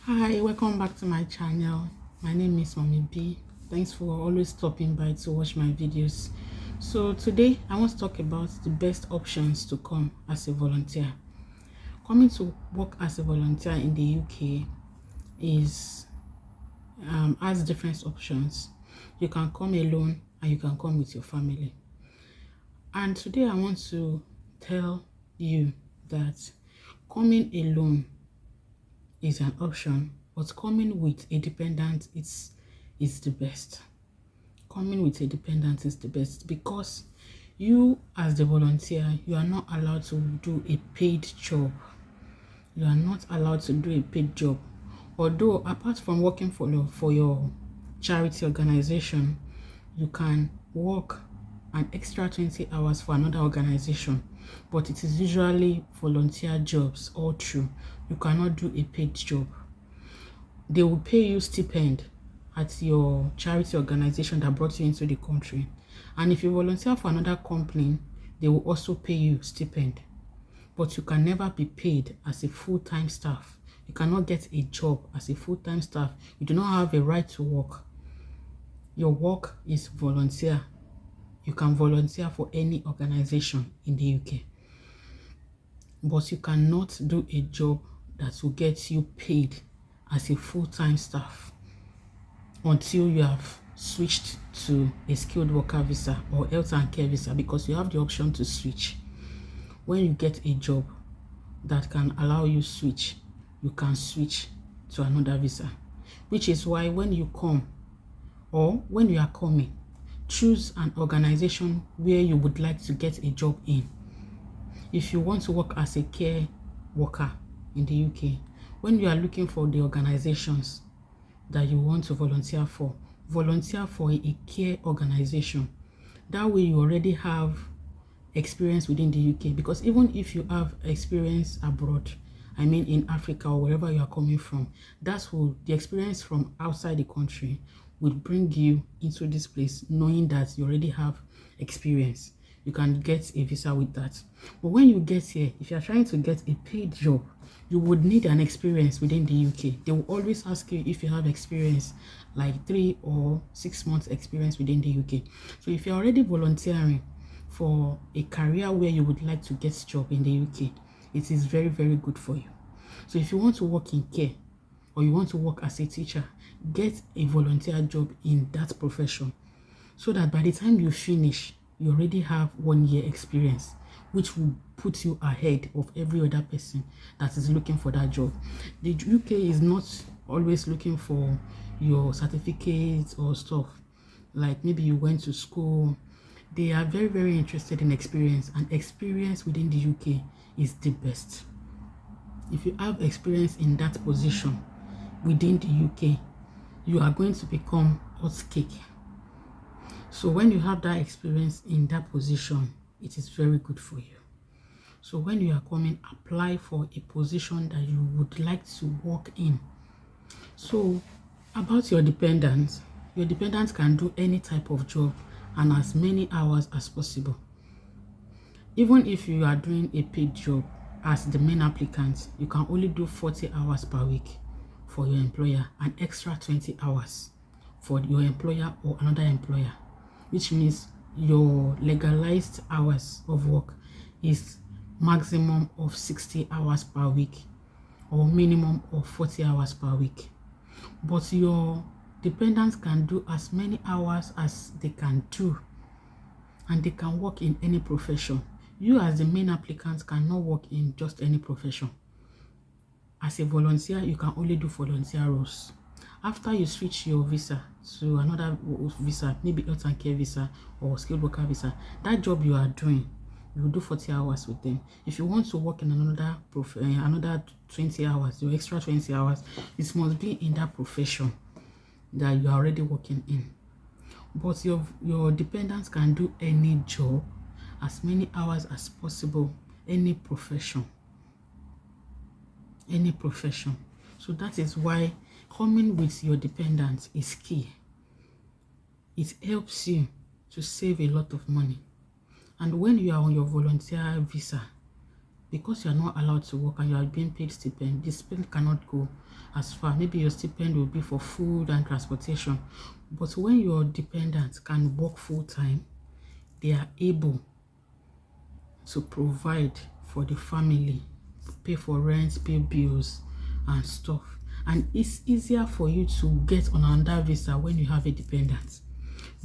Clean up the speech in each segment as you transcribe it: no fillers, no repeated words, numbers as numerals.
Hi, welcome back to my channel. My name is Mommy B. Thanks for always stopping by to watch my videos. So today I want to talk about the best options to come as a volunteer. Coming to work as a volunteer in the UK is has different options. You can come alone and you can come with your family. And today I want to tell you that coming alone is an option, but coming with a dependent is the best. Coming with a dependent is the best because you as the volunteer, you are not allowed to do a paid job. You are not allowed to do a paid job. Although apart from working for your charity organization, you can work an extra 20 hours for another organization, but it is usually volunteer jobs all through. You cannot do a paid job. They will pay you stipend at your charity organization that brought you into the country, and if you volunteer for another company, they will also pay you stipend, but you can never be paid as a full-time staff. You cannot get a job as a full-time staff. You do not have a right to work. Your work is volunteer. You can volunteer for any organization in the UK, but you cannot do a job that will get you paid as a full-time staff until you have switched to a skilled worker visa or health and care visa, because you have the option to switch. When you get a job that can allow you switch, you can switch to another visa, which is why when you come or when you are coming, choose an organization where you would like to get a job in. If you want to work as a care worker in the UK, when you are looking for the organizations that you want to volunteer for a care organization. That way you already have experience within the UK, because even if you have experience abroad, I mean in Africa or wherever you are coming from, the experience from outside the country will bring you into this place, knowing that you already have experience. You can get a visa with that. But when you get here, if you are trying to get a paid job, you would need an experience within the UK. They will always ask you if you have experience, like 3 or 6 months experience within the UK. So if you're already volunteering for a career where you would like to get a job in the UK, it is very, very good for you. So if you want to work in care or you want to work as a teacher, get a volunteer job in that profession, so that by the time you finish, you already have 1 year experience, which will put you ahead of every other person that is looking for that job. The UK is not always looking for your certificates or stuff, like maybe you went to school. They are very, very interested in experience, and experience within the UK is the best. If you have experience in that position within the UK, you are going to become hot cake. So when you have that experience in that position, it is very good for you. So when you are coming, apply for a position that you would like to work in. So about your dependents can do any type of job and as many hours as possible. Even if you are doing a paid job as the main applicant, you can only do 40 hours per week for your employer, and extra 20 hours for your employer or another employer, which means your legalized hours of work is maximum of 60 hours per week or minimum of 40 hours per week. But your dependents can do as many hours as they can do, and they can work in any profession. You as the main applicant cannot work in just any profession. As a volunteer, you can only do volunteer roles. After you switch your visa to another visa, maybe health and care visa or skilled worker visa, that job you are doing, you will do 40 hours with them. If you want to work in another 20 hours, your extra 20 hours, it must be in that profession that you are already working in. But your dependents can do any job, as many hours as possible, any profession. So that is why coming with your dependents is key. It helps you to save a lot of money. And when you are on your volunteer visa, because you are not allowed to work and you are being paid stipend, the stipend cannot go as far. Maybe your stipend will be for food and transportation. But when your dependents can work full time, they are able to provide for the family, pay for rent, pay bills and stuff. And it's easier for you to get on another visa when you have a dependent,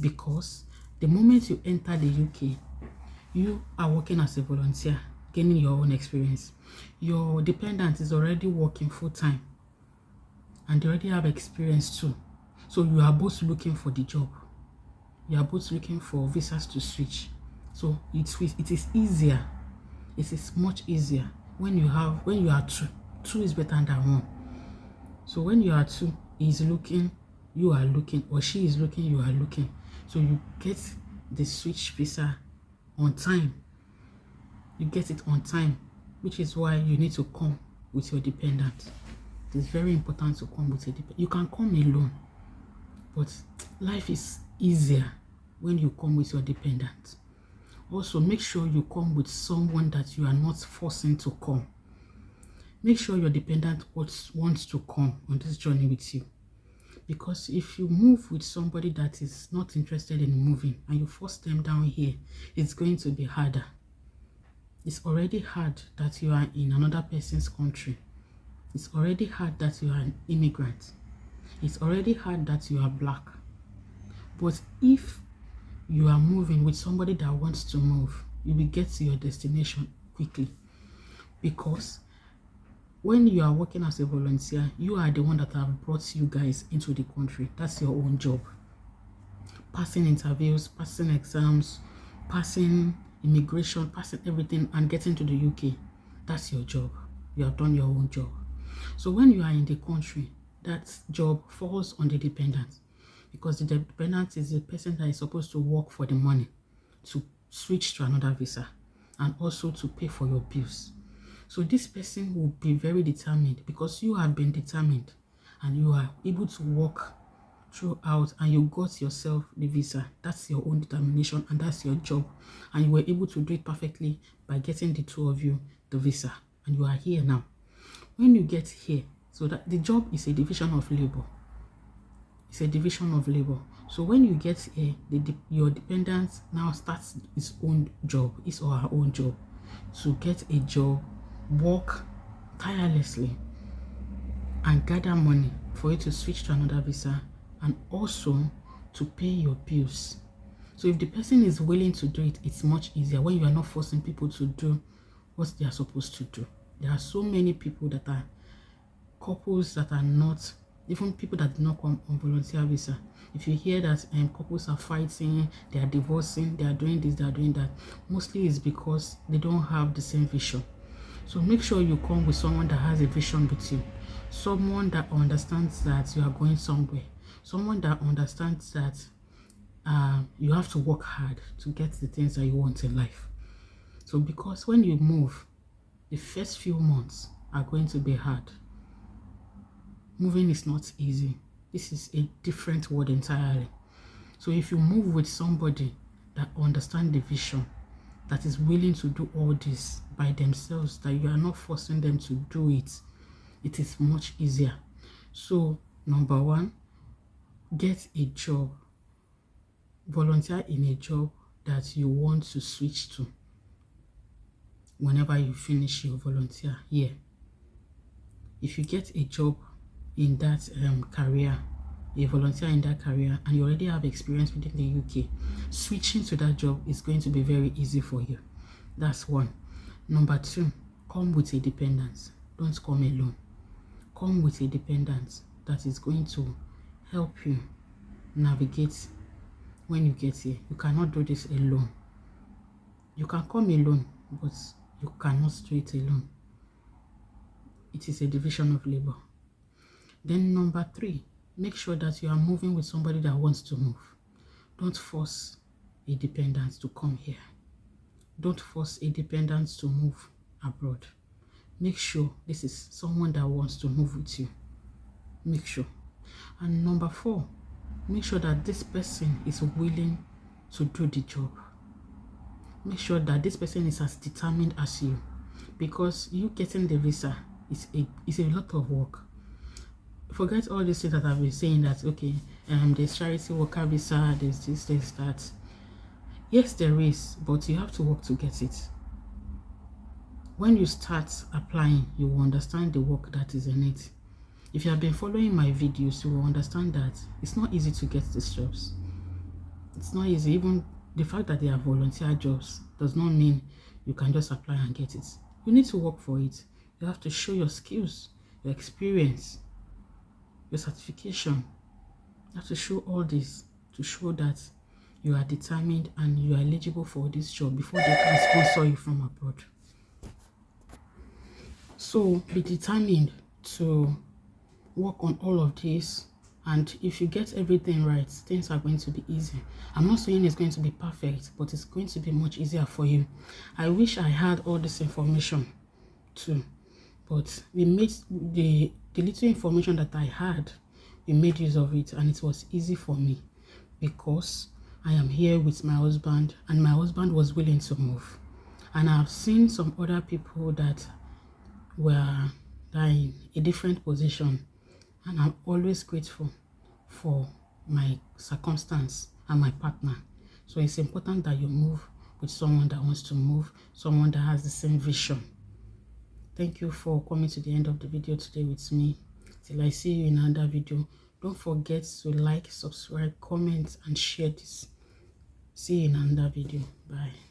because the moment you enter the UK, you are working as a volunteer, gaining your own experience. Your dependent is already working full time and they already have experience too. So you are both looking for the job. You are both looking for visas to switch. So it is easier. It is much easier when you are two. Two is better than one. So when you are two, he is looking, you are looking, or she is looking, you are looking. So you get the switch visa on time. You get it on time, which is why you need to come with your dependent. It is very important to come with a dependent. You can come alone, but life is easier when you come with your dependent. Also, make sure you come with someone that you are not forcing to come. Make sure your dependent wants to come on this journey with you. Because if you move with somebody that is not interested in moving and you force them down here, it's going to be harder. It's already hard that you are in another person's country. It's already hard that you are an immigrant. It's already hard that you are black. But if you are moving with somebody that wants to move, you will get to your destination quickly. Because when you are working as a volunteer, you are the one that have brought you guys into the country. That's your own job. Passing interviews, passing exams, passing immigration, passing everything and getting to the UK. That's your job. You have done your own job. So when you are in the country, that job falls on the dependent, because the dependent is the person that is supposed to work for the money to switch to another visa and also to pay for your bills. So this person will be very determined, because you have been determined and you are able to work throughout and you got yourself the visa. That's your own determination and that's your job, and you were able to do it perfectly by getting the two of you the visa, and you are here now. When you get here, so that the job is a division of labor. It's a division of labor. So when you get here, your dependent now starts his own job, his or her own job, to get a job, work tirelessly and gather money for you to switch to another visa, and also to pay your bills. So if the person is willing to do it, it's much easier when you are not forcing people to do what they are supposed to do. There are so many people that are couples that are not, even people that do not come on volunteer visa. If you hear that couples are fighting, they are divorcing, they are doing this, they are doing that, mostly it's because they don't have the same vision. So make sure you come with someone that has a vision with you, someone that understands that you are going somewhere, someone that understands that you have to work hard to get the things that you want in life. So because when you move, the first few months are going to be hard. Moving is not easy. This is a different world entirely. So if you move with somebody that understands the vision, that is willing to do all this by themselves, that you are not forcing them to do it, it is much easier. So number one, get a job. Volunteer in a job that you want to switch to whenever you finish your volunteer here. If you get a job in that career, a volunteer in that career, and you already have experience within the UK, switching to that job is going to be very easy for you. That's one. Number two, come with a dependent. Don't come alone. Come with a dependent that is going to help you navigate when you get here. You cannot do this alone. You can come alone, but you cannot do it alone. It is a division of labor. Then number three, make sure that you are moving with somebody that wants to move. Don't force a dependent to come here. Don't force a dependent to move abroad. Make sure this is someone that wants to move with you. Make sure. And number four, make sure that this person is willing to do the job. Make sure that this person is as determined as you. because you getting the visa is a lot of work. Forget all this things that I've been saying, that okay, there's charity worker visa, there's this, there's that. Yes, there is, but you have to work to get it. When you start applying, you will understand the work that is in it. If you have been following my videos, you will understand that it's not easy to get these jobs. It's not easy. Even the fact that they are volunteer jobs does not mean you can just apply and get it. You need to work for it. You have to show your skills, your experience, your certification. You have to show all this to show that you are determined and you are eligible for this job before they can sponsor you from abroad. So be determined to work on all of this, and if you get everything right, things are going to be easy. I'm not saying it's going to be perfect, but it's going to be much easier for you. I wish I had all this information too, but we made the little information that I had, we made use of it, and it was easy for me because I am here with my husband, and my husband was willing to move. And I've seen some other people that were in a different position, and I'm always grateful for my circumstance and my partner. So it's important that you move with someone that wants to move, someone that has the same vision. Thank you for coming to the end of the video today with me. Till I see you in another video, don't forget to like, subscribe, comment, and share this. See you in another video. Bye.